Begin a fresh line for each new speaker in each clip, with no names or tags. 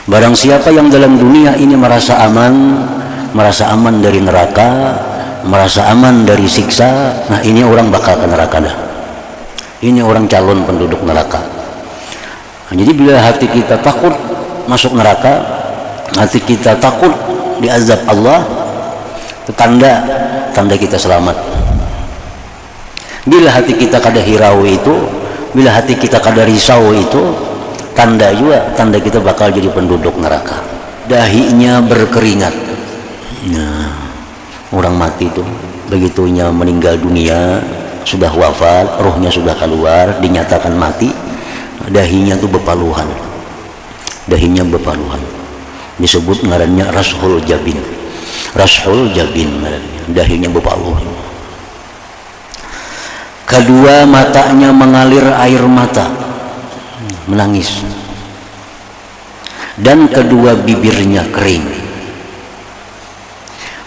Barang siapa yang dalam dunia ini merasa aman dari neraka, merasa aman dari siksa, nah ini orang bakal ke neraka dah. Ini orang calon penduduk neraka. Nah, jadi bila hati kita takut masuk neraka, hati kita takut diazab Allah, itu tanda kita selamat. Bila hati kita kada hirau itu, bila hati kita kada risau itu, tanda kita bakal jadi penduduk neraka. Dahinya berkeringat. Nah, orang mati itu begitunya meninggal dunia, sudah wafat, rohnya sudah keluar, dinyatakan mati, dahinya tuh bepaluhan. Disebut ngarannya rashul jabin ngarannya, dahinya bepaluhan. Kedua matanya mengalir air mata, menangis, dan kedua bibirnya kering.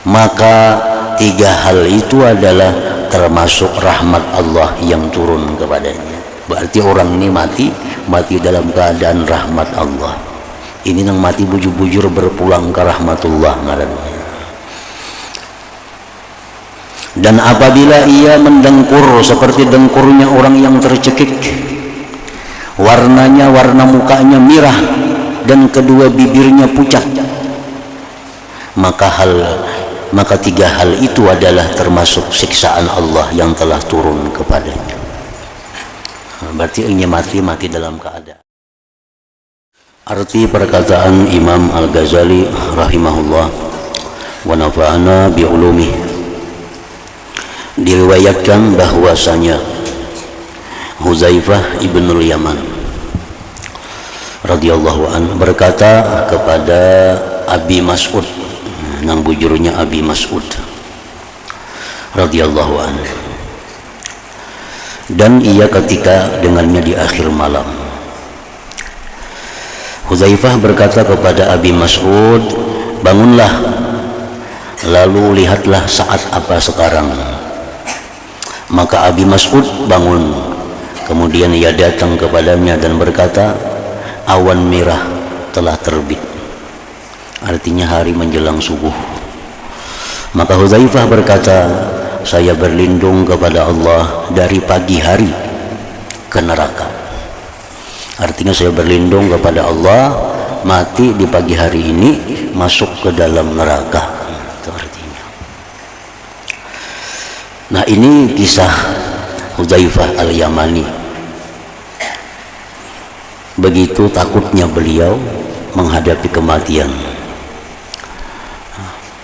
Maka tiga hal itu adalah termasuk rahmat Allah yang turun kepadanya. Berarti orang ini mati dalam keadaan rahmat Allah. Ini nang mati bujur-bujur berpulang ke rahmatullah ngarannya. Dan apabila ia mendengkur seperti dengkurnya orang yang tercekik, warnanya, warna mukanya merah, dan kedua bibirnya pucat, maka tiga hal itu adalah termasuk siksaan Allah yang telah turun kepadanya. Berarti ini mati dalam keadaan. Arti perkataan Imam Al-Ghazali rahimahullah wa nafa'ana bi ulumih, diriwayatkan bahwasanya Huzaifah ibnul Yaman radhiyallahu anhu berkata kepada Abi Mas'ud, nang bujurnya Abi Mas'ud radhiyallahu anhu, dan ia ketika dengannya di akhir malam. Huzaifah berkata kepada Abi Mas'ud, bangunlah, lalu lihatlah saat apa sekarang. Maka Abi Mas'ud bangun, kemudian ia datang kepadanya dan berkata, awan merah telah terbit, artinya hari menjelang subuh. Maka Huzaifah berkata, saya berlindung kepada Allah dari pagi hari ke neraka. Artinya saya berlindung kepada Allah mati di pagi hari ini masuk ke dalam neraka. Itu artinya. Nah, ini kisah Huzaifah Al-Yamani. Begitu takutnya beliau menghadapi kematian,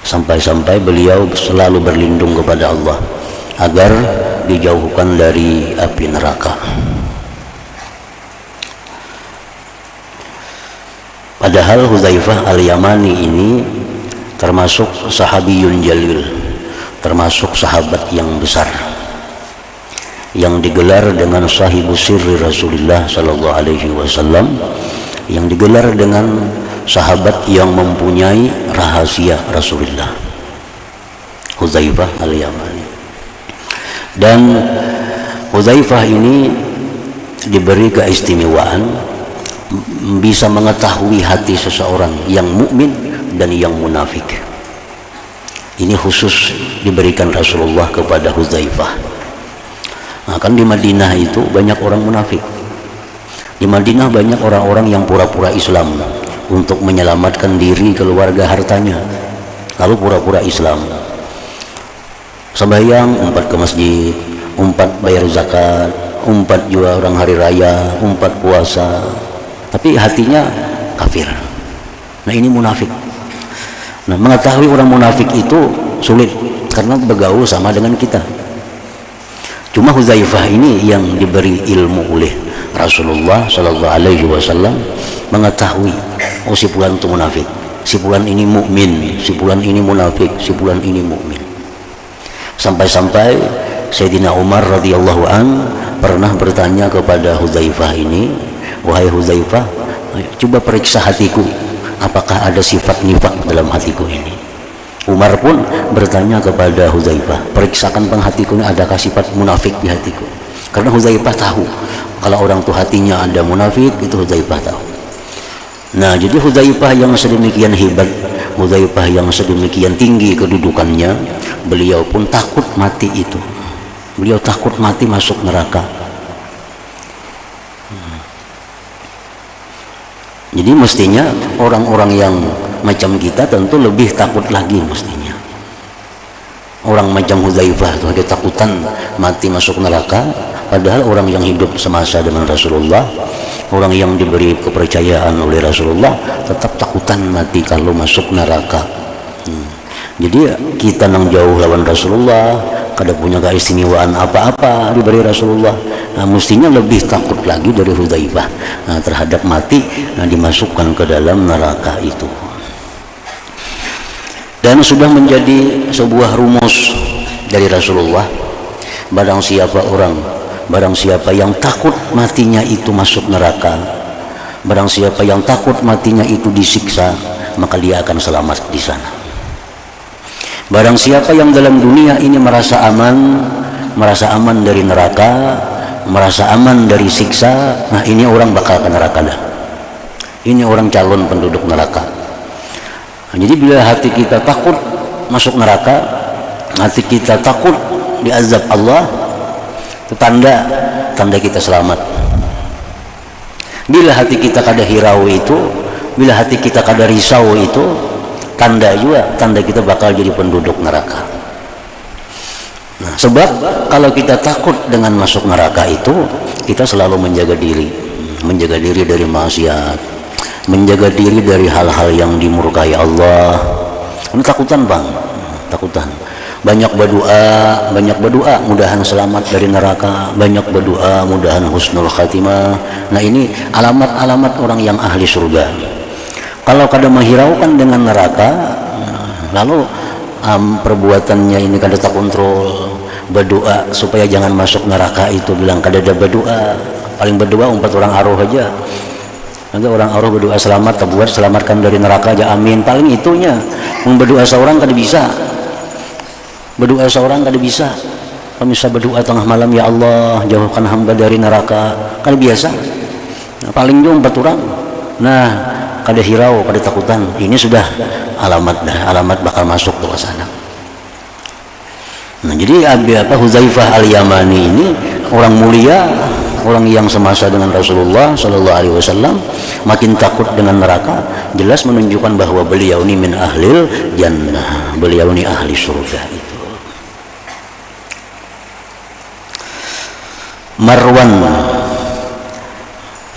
sampai-sampai beliau selalu berlindung kepada Allah agar dijauhkan dari api neraka. Padahal Huzaifah Al-Yamani ini termasuk sahabiyun jalil, termasuk sahabat yang besar, yang digelar dengan sahibu sirri Rasulullah sallallahu alaihi wasallam, yang digelar dengan sahabat yang mempunyai rahasia Rasulullah, Huzaifah Al-Yamani. Dan Huzaifah ini diberi keistimewaan bisa mengetahui hati seseorang yang mukmin dan yang munafik. Ini khusus diberikan Rasulullah kepada Huzaifah. Nah, kan di Madinah itu banyak orang munafik. Di Madinah banyak orang-orang yang pura-pura Islam untuk menyelamatkan diri, keluarga, hartanya, lalu pura-pura Islam. Sembahyang, umpat ke masjid, umpat bayar zakat, umpat juga orang hari raya, umpat puasa, tapi hatinya kafir. Nah, ini munafik. Nah, mengetahui orang munafik itu sulit karena bergaul sama dengan kita. Cuma Huzaifah ini yang diberi ilmu oleh Rasulullah sallallahu alaihi wasallam, mengetahui oh si fulan itu munafik, si fulan ini mukmin, si fulan ini munafik, si fulan ini mukmin. Sampai-sampai Sayyidina Umar radhiyallahu an pernah bertanya kepada Huzaifah ini, wahai Huzaifah, coba periksa hatiku, apakah ada sifat nifak dalam hatiku ini. Umar pun bertanya kepada Huzaifah, periksakan penghatiku ini adakah sifat munafik di hatiku. Karena Huzaifah tahu kalau orang itu hatinya ada munafik, itu Huzaifah tahu. Nah, jadi Hudzaifah yang sedemikian hebat, Hudzaifah yang sedemikian tinggi kedudukannya, beliau pun takut mati itu. Beliau takut mati masuk neraka. Jadi mestinya orang-orang yang macam kita tentu lebih takut lagi mestinya. Orang macam Hudzaifah itu ada takutan mati masuk neraka, padahal orang yang hidup semasa dengan Rasulullah, orang yang diberi kepercayaan oleh Rasulullah tetap takutan mati kalau masuk neraka. Jadi kita nang jauh lawan Rasulullah, kada punya keistimewaan apa-apa diberi Rasulullah, nah, mestinya lebih takut lagi dari Hudzaifah terhadap mati dimasukkan ke dalam neraka itu. Dan sudah menjadi sebuah rumus dari Rasulullah, barang siapa yang takut matinya itu masuk neraka, barang siapa yang takut matinya itu disiksa, maka dia akan selamat di sana. Barang siapa yang dalam dunia ini merasa aman dari neraka, merasa aman dari siksa, nah ini orang bakal ke neraka dah. Ini orang calon penduduk neraka. Jadi bila hati kita takut masuk neraka, hati kita takut diazab Allah, itu tanda kita selamat. Bila hati kita kada hirau itu, bila hati kita kada risau itu, tanda kita bakal jadi penduduk neraka. Nah, sebab kalau kita takut dengan masuk neraka itu, kita selalu menjaga diri dari maksiat, menjaga diri dari hal-hal yang dimurkai Allah. Ini takutan bang, takutan. Banyak berdoa mudahan selamat dari neraka, banyak berdoa mudahan husnul khatimah. Nah ini alamat-alamat orang yang ahli surga. Kalau kada menghiraukan dengan neraka, lalu perbuatannya ini kada terkontrol, berdoa supaya jangan masuk neraka itu bilang kada ada berdoa, paling berdoa 4 orang aruh aja. Nanti orang aruh berdoa selamat, terbuat selamatkan dari neraka aja, amin. Paling itunya. Berdoa seorang kada bisa. Berdoa seorang kada bisa. Kalau bisa berdoa tengah malam, ya Allah jauhkan hamba dari neraka, kada biasa. Nah, paling jauh 4 orang. Nah, kada hirau, kada takutan. Ini sudah alamat bakal masuk ke sana. Nah, jadi Hudzaifah Al-Yamani ini orang mulia, orang yang semasa dengan Rasulullah Sallallahu Alaihi Wasallam, makin takut dengan neraka, jelas menunjukkan bahwa beliau ini min ahlil jannah, beliau ini ahli surga itu. Marwan,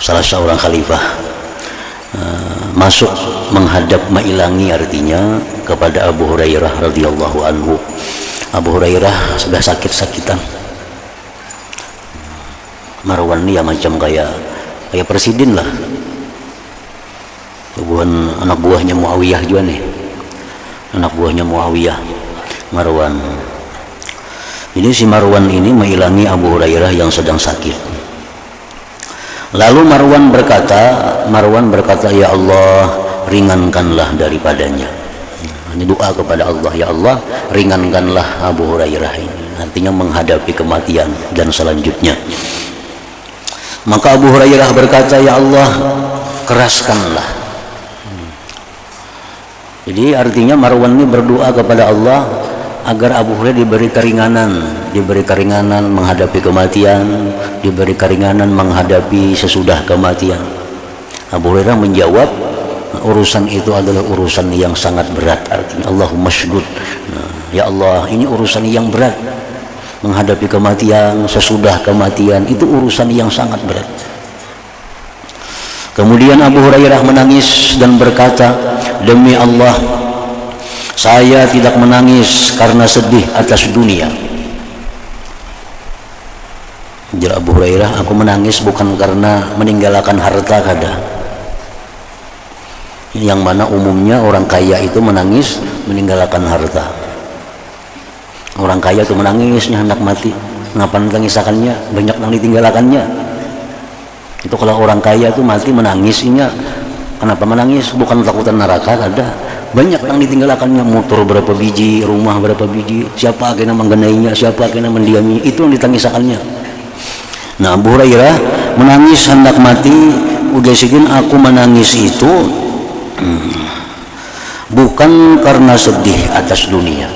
salah seorang khalifah, masuk menghadap mailangi, artinya kepada Abu Hurairah radhiyallahu anhu. Abu Hurairah sudah sakit-sakitan. Marwan ini ya macam kayak presiden lah, anak buahnya Muawiyah juga nih, anak buahnya Muawiyah, Marwan. Jadi si Marwan ini menghilangi Abu Hurairah yang sedang sakit. Lalu Marwan berkata, ya Allah ringankanlah daripadanya. Ini doa kepada Allah, ya Allah ringankanlah Abu Hurairah ini, artinya menghadapi kematian dan selanjutnya. Maka Abu Hurairah berkata, ya Allah keraskanlah. Jadi artinya Marwan ini berdoa kepada Allah agar Abu Hurairah diberi keringanan menghadapi kematian, diberi keringanan menghadapi sesudah kematian. Abu Hurairah menjawab, urusan itu adalah urusan yang sangat berat, artinya Allahumma sydud. Ya Allah, ini urusan yang berat. Menghadapi kematian, sesudah kematian, itu urusan yang sangat berat. Kemudian Abu Hurairah menangis dan berkata, demi Allah, saya tidak menangis karena sedih atas dunia. Jadi Abu Hurairah, aku menangis bukan karena meninggalkan harta kada. Yang mana umumnya orang kaya itu menangis meninggalkan harta. Orang kaya itu menangisnya hendak mati, ngapain tangisakannya, banyak yang ditinggalkannya. Itu kalau orang kaya itu mati menangisnya. Kenapa menangis? Bukan takutan neraka, ada banyak yang ditinggalkannya, motor berapa biji, rumah berapa biji, siapa akhirnya menggenainya, siapa akhirnya mendiaminya, itu yang ditangisakannya. Nah, Abu Hurairah menangis hendak mati udah segini aku menangis itu bukan karena sedih atas dunia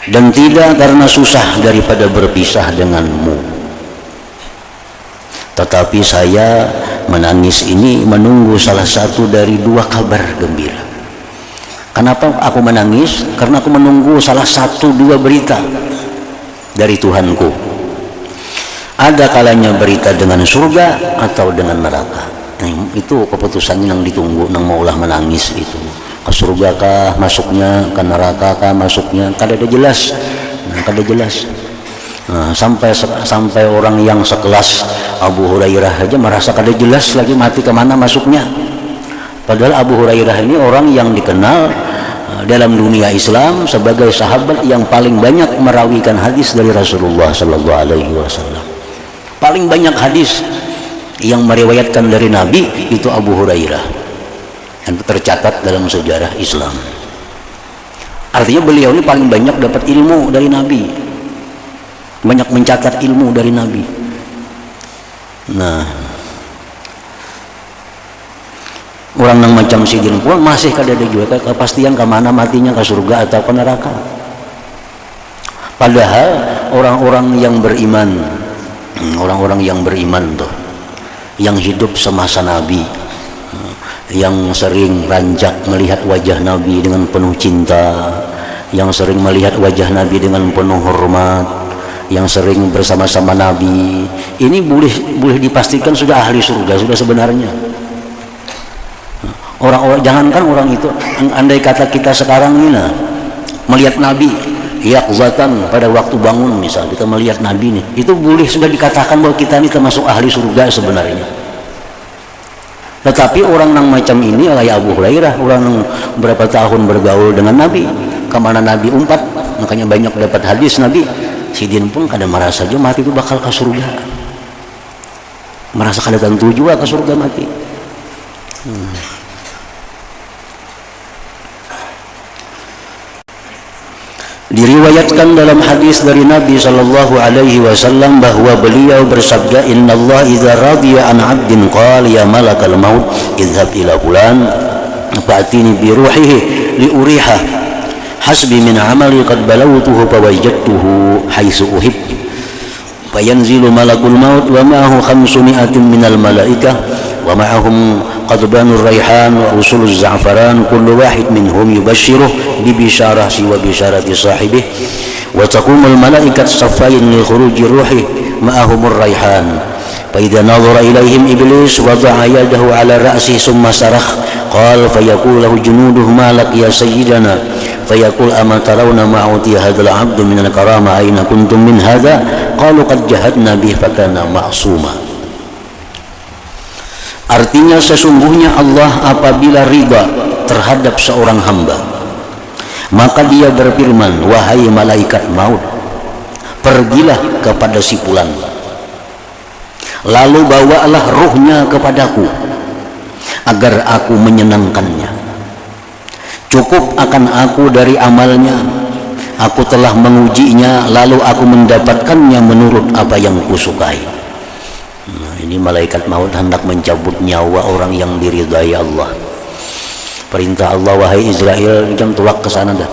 dan tidak karena susah daripada berpisah denganmu, tetapi saya menangis ini menunggu salah satu dari dua kabar gembira. Kenapa aku menangis? Karena aku menunggu salah satu dua berita dari Tuhanku. Ada kalanya berita dengan surga atau dengan neraka. Nah, itu keputusannya yang ditunggu, nang maulah menangis itu. Ke surga kah masuknya, ke neraka kah masuknya, kada ada jelas. Kada jelas. Nah, sampai orang yang sekelas Abu Hurairah aja merasa kada jelas lagi mati kemana masuknya. Padahal Abu Hurairah ini orang yang dikenal dalam dunia Islam sebagai sahabat yang paling banyak merawikan hadis dari Rasulullah Sallallahu Alaihi Wasallam. Paling banyak hadis yang meriwayatkan dari Nabi itu Abu Hurairah, yang tercatat dalam sejarah Islam. Artinya beliau ini paling banyak dapat ilmu dari Nabi, banyak mencatat ilmu dari Nabi. Nah, orang yang macam Sidin pun masih kada ada juga kepastian ke mana matinya, ke surga atau ke neraka. Padahal orang-orang yang beriman tuh, yang hidup semasa Nabi, yang sering ranjak melihat wajah Nabi dengan penuh cinta, yang sering melihat wajah Nabi dengan penuh hormat, yang sering bersama-sama Nabi, ini boleh dipastikan sudah ahli surga sudah sebenarnya. Orang-orang, jangankan orang itu, andai kata kita sekarang ini melihat Nabi yaqzatan pada waktu bangun, misal kita melihat Nabi nih, itu boleh sudah dikatakan bahwa kita ini termasuk ahli surga sebenarnya. Tetapi orang yang macam ini kayak Abu Hurairah, orang yang berapa tahun bergaul dengan Nabi, kemana Nabi umpat, makanya banyak dapat hadis Nabi. Sidin pun kadang merasa aja mati itu bakal ke surga, merasa kada tentu juga ke surga mati. Diriwayatkan dalam hadis dari Nabi Sallallahu Alaihi Wasallam bahwa beliau bersabda, Inna Allah idza radiya an abdin qala ya malakal maut idhab ila fulan fa'tini bi ruhihi li uriha hasbi min amali qad balawtuhu fawajadtuhu haitsu uhib fayanzilu malakul maut wa ma'ahu 500 minal malaikah wa ma'ahum qadbanur raihan wa usuluz za'faran kullu wahid minhum yubashshiruhu bi bisyarati wa bisyarati sahibih wa taqumul malaikat safayn li khuruji ruhi ma'ahumur raihan fa idza nadhara ilaihim iblis wada'a yadahu ala ra'sihi summa sarakh qala fayaqulu lahu junuduhu ma lak ya sayyidana fayaqul ama tarawna ma utiya hadzal 'abdu min al-karama aina kuntum min hadza qalu qad jahadna bihi fa kana ma'suma. Artinya sesungguhnya Allah apabila ridha terhadap seorang hamba, maka dia berfirman, wahai malaikat maut, pergilah kepada si fulan, lalu bawalah ruhnya kepadaku agar aku menyenangkannya. Cukup akan aku dari amalnya, aku telah mengujinya, lalu aku mendapatkannya menurut apa yang kusukai. Ini malaikat maut hendak mencabut nyawa orang yang diridai Allah. Perintah Allah, wahai Israel, jangan tulak ke sana dah.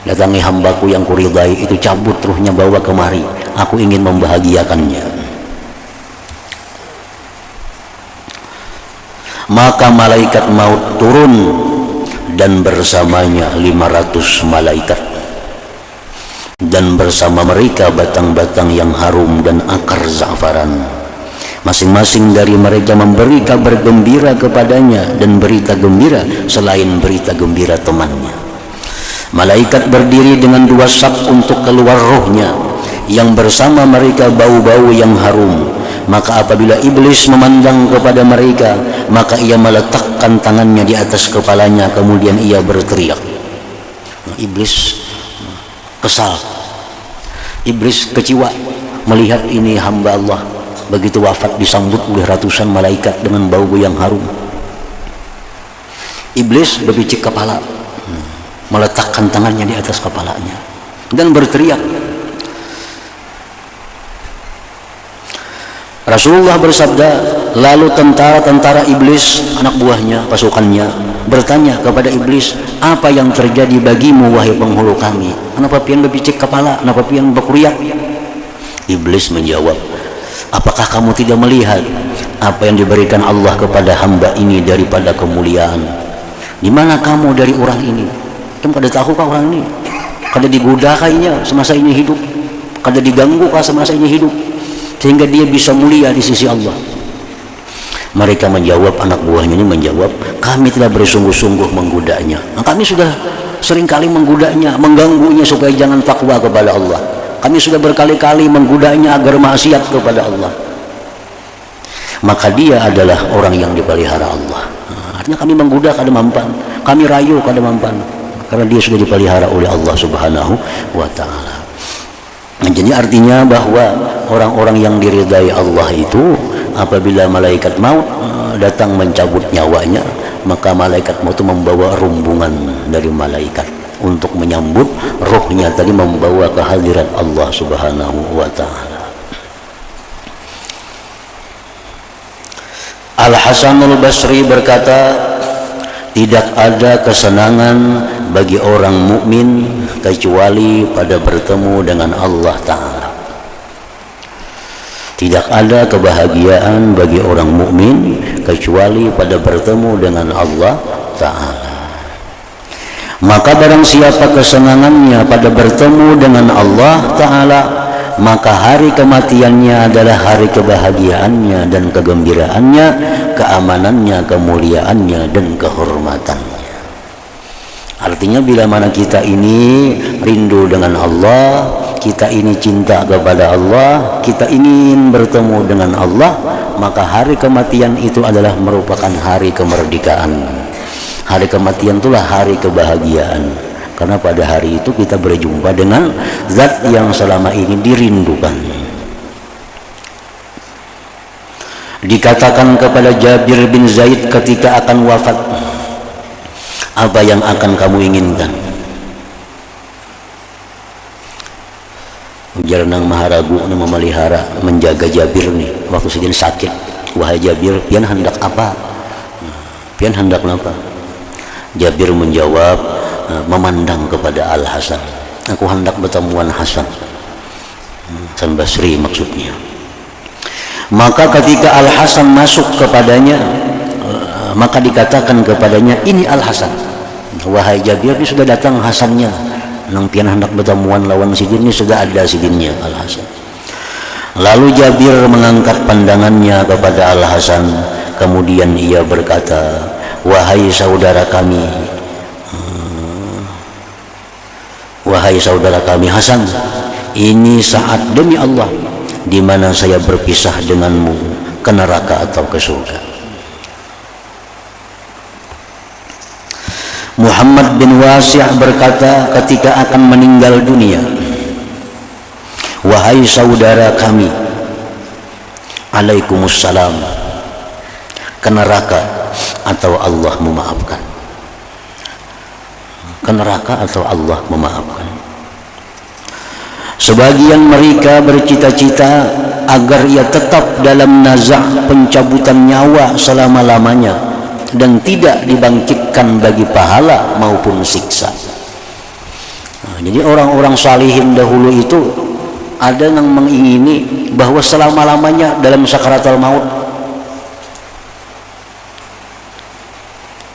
Datangi hambaku yang kuridai, itu cabut ruhnya, bawa kemari. Aku ingin membahagiakannya. Maka malaikat maut turun dan bersamanya 500 malaikat. Dan bersama mereka batang-batang yang harum dan akar za'faran. Masing-masing dari mereka memberi kabar gembira kepadanya dan berita gembira selain berita gembira temannya. Malaikat berdiri dengan dua saf untuk keluar rohnya, yang bersama mereka bau-bau yang harum. Maka apabila iblis memandang kepada mereka, maka ia meletakkan tangannya di atas kepalanya, kemudian ia berteriak. Iblis kesal, iblis kecewa melihat ini hamba Allah begitu wafat disambut oleh ratusan malaikat dengan bau yang harum. Iblis berpicik kepala, meletakkan tangannya di atas kepalanya dan berteriak. Rasulullah bersabda, lalu tentara-tentara iblis, anak buahnya, pasukannya, bertanya kepada iblis, apa yang terjadi bagimu wahai penghulu kami? Kenapa pian bebicik kepala? Kenapa pian berkuriak? Iblis menjawab, apakah kamu tidak melihat apa yang diberikan Allah kepada hamba ini daripada kemuliaan? Di mana kamu dari orang ini? Kamu kada tahu kah orang ini? Kada digoda kayaknya semasa ini hidup, kada diganggu kah semasa ini hidup, sehingga dia bisa mulia di sisi Allah. Mereka menjawab, anak buahnya ini menjawab, kami telah bersungguh-sungguh menggodanya. Nah, kami sudah seringkali menggodanya, mengganggunya supaya jangan takwa kepada Allah. Kami sudah berkali-kali menggodanya agar maksiat kepada Allah. Maka dia adalah orang yang dipelihara Allah. Nah, artinya kami menggoda kada mampan, kami rayu kada mampan, karena dia sudah dipelihara oleh Allah Subhanahu wa ta'ala. Jadi artinya bahwa orang-orang yang diridai Allah itu apabila malaikat maut datang mencabut nyawanya, maka malaikat maut itu membawa rombongan dari malaikat untuk menyambut rohnya tadi, membawa ke hadirat Allah Subhanahu wa ta'ala. Al-Hasanul Basri berkata, tidak ada kesenangan bagi orang mukmin kecuali pada bertemu dengan Allah Ta'ala. Tidak ada kebahagiaan bagi orang mukmin kecuali pada bertemu dengan Allah Ta'ala. Maka barang siapa kesenangannya pada bertemu dengan Allah Ta'ala, maka hari kematiannya adalah hari kebahagiaannya dan kegembiraannya, keamanannya, kemuliaannya, dan kehormatannya. Artinya bila mana kita ini rindu dengan Allah, kita ini cinta kepada Allah, kita ingin bertemu dengan Allah, maka hari kematian itu adalah merupakan hari kemerdekaan. Hari kematian itulah hari kebahagiaan, karena pada hari itu kita berjumpa dengan zat yang selama ini dirindukan. Dikatakan kepada Jabir bin Zaid ketika akan wafat, apa yang akan kamu inginkan? Ujar nang maharagu memelihara, menjaga Jabir nih waktu sedang sakit. Wahai Jabir, pian hendak apa? Pian hendak apa? Jabir menjawab, memandang kepada Al-Hasan. Aku hendak bertemuan Hasan. Hasan Basri maksudnya. Maka ketika Al-Hasan masuk kepadanya, maka dikatakan kepadanya, ini Al-Hasan. Wahai Jabir, ini sudah datang Hasannya. Nang pian hendak bertemuan lawan sidin, ini sudah ada sidinnya Al-Hasan. Lalu Jabir mengangkat pandangannya kepada Al-Hasan, kemudian ia berkata, wahai saudara kami, wahai saudara kami Hasan, ini saat demi Allah di mana saya berpisah denganmu ke neraka atau ke surga. Muhammad bin Wasi' berkata ketika akan meninggal dunia, wahai saudara kami, alaikumussalam, ke neraka atau Allah memaafkan. Ke neraka atau Allah memaafkan. Sebagian mereka bercita-cita agar ia tetap dalam nazak pencabutan nyawa selama-lamanya dan tidak dibangkitkan bagi pahala maupun siksa. Nah, jadi orang-orang salihin dahulu itu ada yang mengingini bahwa selama-lamanya dalam sakaratul maut,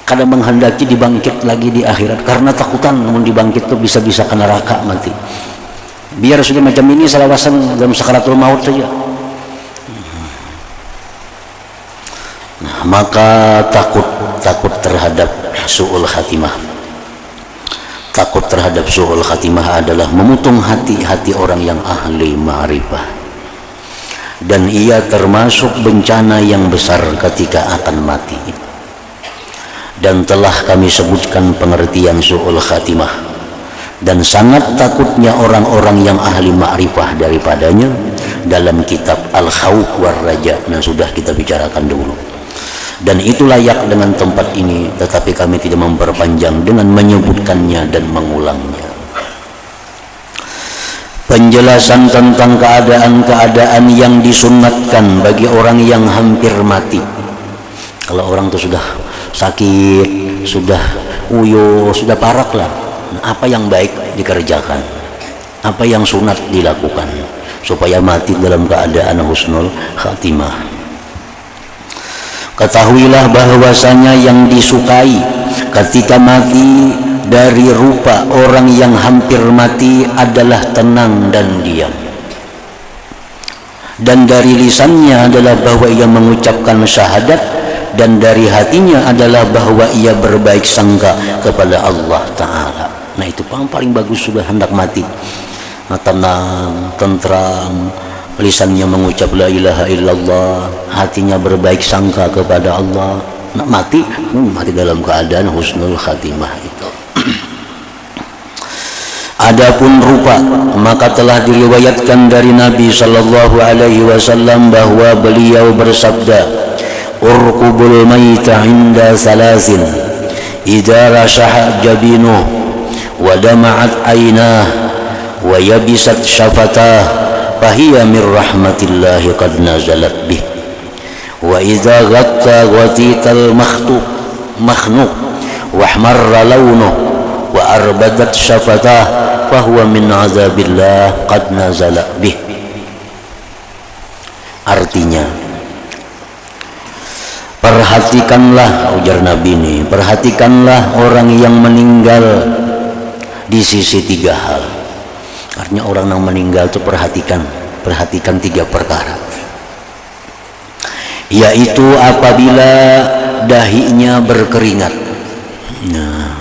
kadang menghendaki dibangkit lagi di akhirat karena takutan namun dibangkit itu bisa-bisa ke neraka mati. Biar sudah macam ini salawasan dalam sakaratul maut saja. Nah, maka takut terhadap su'ul khatimah. Takut terhadap su'ul khatimah adalah memutung hati-hati orang yang ahli ma'rifah, dan ia termasuk bencana yang besar ketika akan mati. Dan telah kami sebutkan pengertian su'ul khatimah dan sangat takutnya orang-orang yang ahli ma'rifah daripadanya dalam kitab Al-Khawf war Raja yang sudah kita bicarakan dulu. Dan itu layak dengan tempat ini, tetapi kami tidak memperpanjang dengan menyebutkannya dan mengulangnya. penjelasan tentang keadaan-keadaan yang disunatkan bagi orang yang hampir mati. Kalau orang itu sudah sakit, sudah uyo, sudah parak lah, apa yang baik dikerjakan, apa yang sunat dilakukan supaya mati dalam keadaan husnul khatimah. Ketahuilah bahwasanya yang disukai ketika mati dari rupa orang yang hampir mati adalah tenang dan diam, dan dari lisannya adalah bahwa ia mengucapkan syahadat, dan dari hatinya adalah bahwa ia berbaik sangka kepada Allah Ta'ala. Nah itu paling bagus sudah hendak mati, tenang, tentram, lisannya mengucap la ilaha illallah, hatinya berbaik sangka kepada Allah. Nak mati, mati dalam keadaan husnul khatimah itu. Adapun rupa, maka telah diriwayatkan dari Nabi sallallahu alaihi wasallam bahwa beliau bersabda, urqubul maita inda salasin idza rashaha jabinuh wa dama'at aynah wa yabisat syafatah fahiya min rahmatillahi qad nazalat bih wa idza ghatta ghatital makhnuq wa ahmarra launuh wa arbadat syafatah fahuwa min azabillah qad nazala bih. Artinya, perhatikanlah, ujar Nabi ini, perhatikanlah orang yang meninggal di sisi tiga hal. Artinya orang yang meninggal itu perhatikan tiga perkara, yaitu apabila dahinya berkeringat. Nah,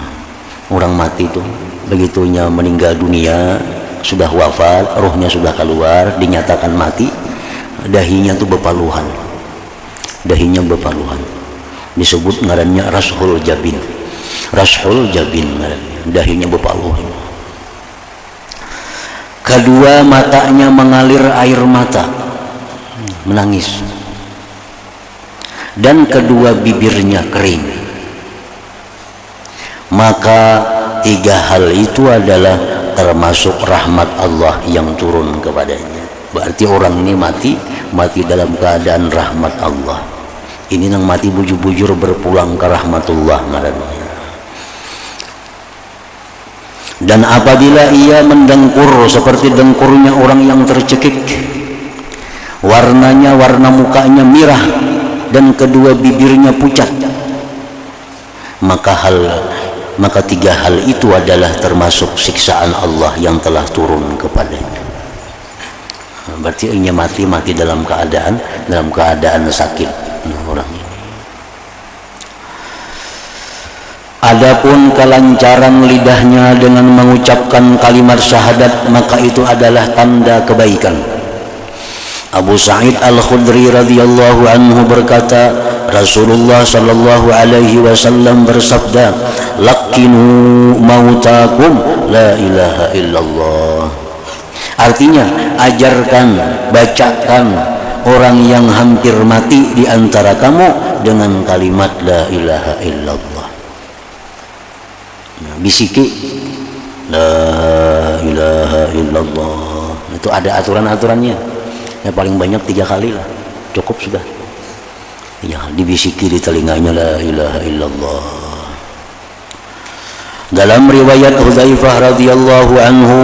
orang mati itu begitunya meninggal dunia, sudah wafat, rohnya sudah keluar, dinyatakan mati, dahinya itu bepaluhan, disebut ngarannya rashul jabin ngarannya, dahinya bepaluhan. Kedua, matanya mengalir air mata, menangis, dan kedua bibirnya kering. Maka tiga hal itu adalah termasuk rahmat Allah yang turun kepadanya. Berarti orang ini mati dalam keadaan rahmat Allah. Ini nang mati bujur-bujur berpulang ke rahmatullah ngarannya. Dan apabila ia mendengkur seperti dengkurnya orang yang tercekik, warnanya, warna mukanya merah, dan kedua bibirnya pucat, maka tiga hal itu adalah termasuk siksaan Allah yang telah turun kepadanya. Berarti ia mati dalam keadaan sakit orang ini. Adapun kelancaran lidahnya dengan mengucapkan kalimat syahadat, maka itu adalah tanda kebaikan. Abu Sa'id Al-Khudri radhiyallahu anhu berkata, Rasulullah sallallahu alaihi wasallam bersabda, laqinu mautakum la ilaha illallah. Artinya, ajarkan, bacakan orang yang hampir mati di antara kamu dengan kalimat la ilaha illallah. Nah, bisiki la ilaha illallah. Itu ada aturan-aturannya. Ya, paling banyak 3 kali lah, cukup sudah. Ya, dibisiki di telinganya la ilaha illallah. Dalam riwayat Hudzaifah radhiyallahu anhu,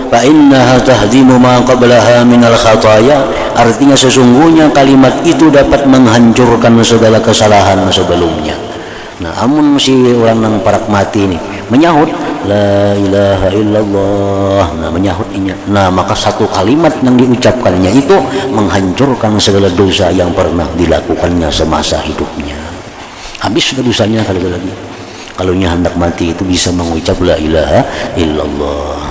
fa innaha tahdimu ma qablaha minal khataya, artinya sesungguhnya kalimat itu dapat menghancurkan segala kesalahan sebelumnya. Nah, amun si orang yang parak mati ini menyahut la ilaha illallah, nah menyahutnya, nah maka satu kalimat yang diucapkannya itu menghancurkan segala dosa yang pernah dilakukannya semasa hidupnya. Habis sudah dosanya kali lagi. Kalau hendak mati itu bisa mengucap la ilaha illallah.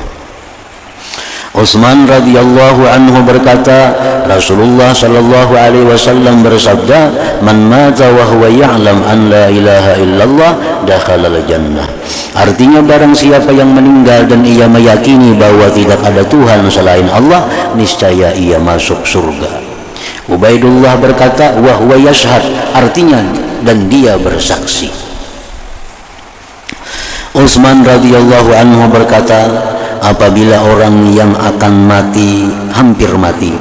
Utsman radhiyallahu anhu berkata, Rasulullah sallallahu alaihi wasallam bersabda, man mata wa huwa ya'lam an la ilaha illallah dakhala al-jannah. Artinya, barang siapa yang meninggal dan ia meyakini bahwa tidak ada Tuhan selain Allah, niscaya ia masuk surga. Ubaidullah berkata, wa huwa yashhad, artinya dan dia bersaksi. Utsman radhiyallahu anhu berkata, apabila orang yang akan mati hampir mati,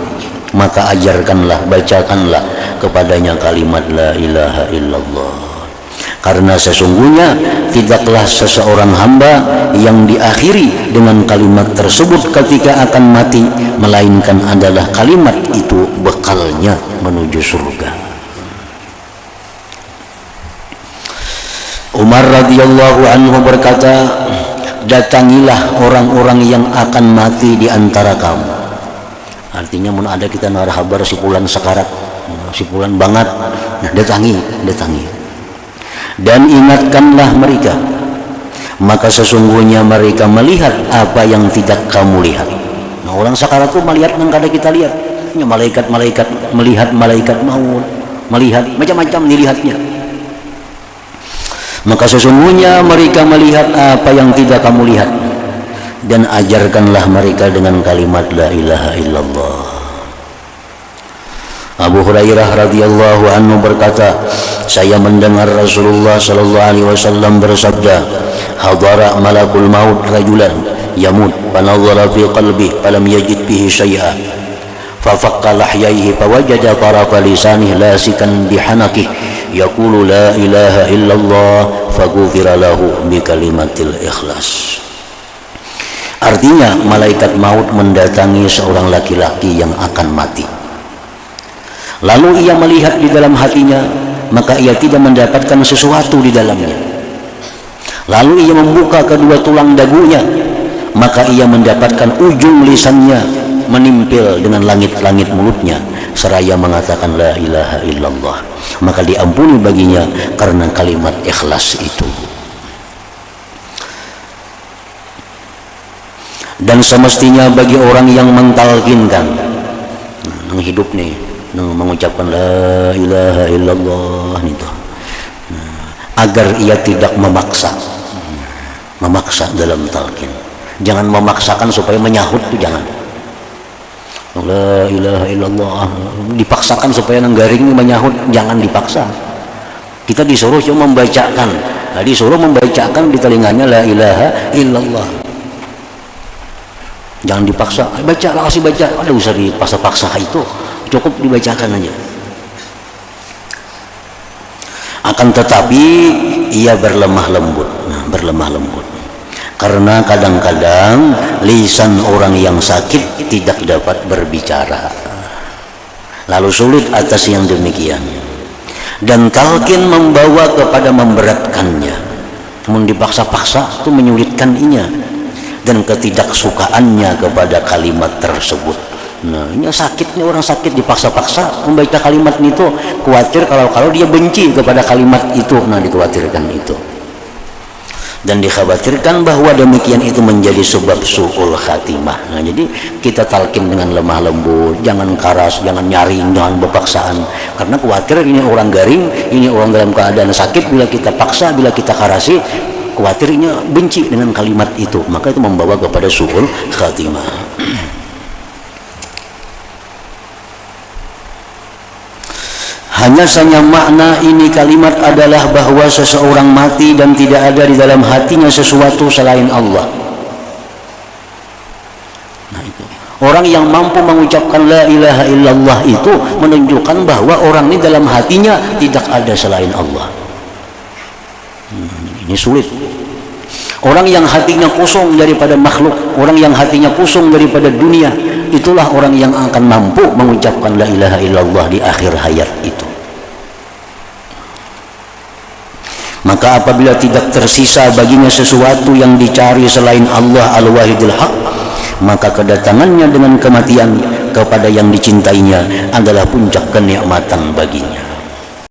maka ajarkanlah, bacakanlah kepadanya kalimat la ilaha illallah. Karena sesungguhnya tidaklah seseorang hamba yang diakhiri dengan kalimat tersebut ketika akan mati, melainkan adalah kalimat itu bekalnya menuju surga. Umar radhiyallahu anhu berkata, datangilah orang-orang yang akan mati di antara kamu. Artinya mun ada kita narah kabar si fulan sakarat, si fulan banget, nah, datangi. Dan ingatkanlah mereka, maka sesungguhnya mereka melihat apa yang tidak kamu lihat. Nah, orang sakarat itu melihat yang kada kita lihat. Ya, malaikat-malaikat melihat malaikat maut, melihat macam-macam dilihatnya. Maka sesungguhnya mereka melihat apa yang tidak kamu lihat. Dan ajarkanlah mereka dengan kalimat la ilaha illallah. Abu Hurairah radhiyallahu anhu berkata, saya mendengar Rasulullah sallallahu alaihi wasallam bersabda, hadara malakul maut rajulan yamut fanadhara fi qalbihi falam yajid bihi syai'a fafaqqa lahyaihi fawajada tarafa lisanihi lasikan bihanakihi yaqulu la ilaha illallah faghufira lahu bi kalimatil ikhlas. Artinya malaikat maut mendatangi seorang laki-laki yang akan mati. Lalu ia melihat di dalam hatinya, maka ia tidak mendapatkan sesuatu di dalamnya. Lalu ia membuka kedua tulang dagunya, maka ia mendapatkan ujung lisannya menimpil dengan langit-langit mulutnya, seraya mengatakan la ilaha illallah. Maka diampuni baginya karena kalimat ikhlas itu. Dan semestinya bagi orang yang mentalkinkan yang hidup nih, mengucapkan la ilaha illallah itu, agar ia tidak memaksa dalam talqin. Jangan memaksakan supaya menyahut itu, jangan. La ilaha illallah dipaksakan supaya nenggaring menyahut, jangan dipaksa. Kita disuruh cuma membacakan, disuruh membacakan di telinganya la ilaha illallah. Jangan dipaksa, baca lah, kasih baca, ada usah dipaksa-paksa, itu cukup dibacakan aja. Akan tetapi ia berlemah lembut, karena kadang-kadang lisan orang yang sakit tidak dapat berbicara, lalu sulit atas yang demikian, dan talqin membawa kepada memberatkannya. Namun dipaksa-paksa itu menyulitkannya dan ketidaksukaannya kepada kalimat tersebut. Nah, ini sakitnya orang sakit dipaksa-paksa membaca kalimat itu, khawatir kalau dia benci kepada kalimat itu, nah dikhawatirkan itu. Dan dikhawatirkan bahwa demikian itu menjadi sebab su'ul khatimah. Nah, jadi kita talqin dengan lemah lembut, jangan keras, jangan nyaring, jangan berpaksaan, karena khawatir ini orang garing, ini orang dalam keadaan sakit, bila kita paksa, bila kita karasi, khawatirnya benci dengan kalimat itu, maka itu membawa kepada su'ul khatimah. Hanya saja makna ini kalimat adalah bahwa seseorang mati dan tidak ada di dalam hatinya sesuatu selain Allah. Nah, itu. Orang yang mampu mengucapkan la ilaha illallah itu menunjukkan bahwa orang ini dalam hatinya tidak ada selain Allah. Ini sulit. Orang yang hatinya kosong daripada makhluk, orang yang hatinya kosong daripada dunia, itulah orang yang akan mampu mengucapkan la ilaha illallah di akhir hayat itu. Maka apabila tidak tersisa baginya sesuatu yang dicari selain Allah al-wahidul haq, maka kedatangannya dengan kematian kepada yang dicintainya adalah puncak kenikmatan baginya.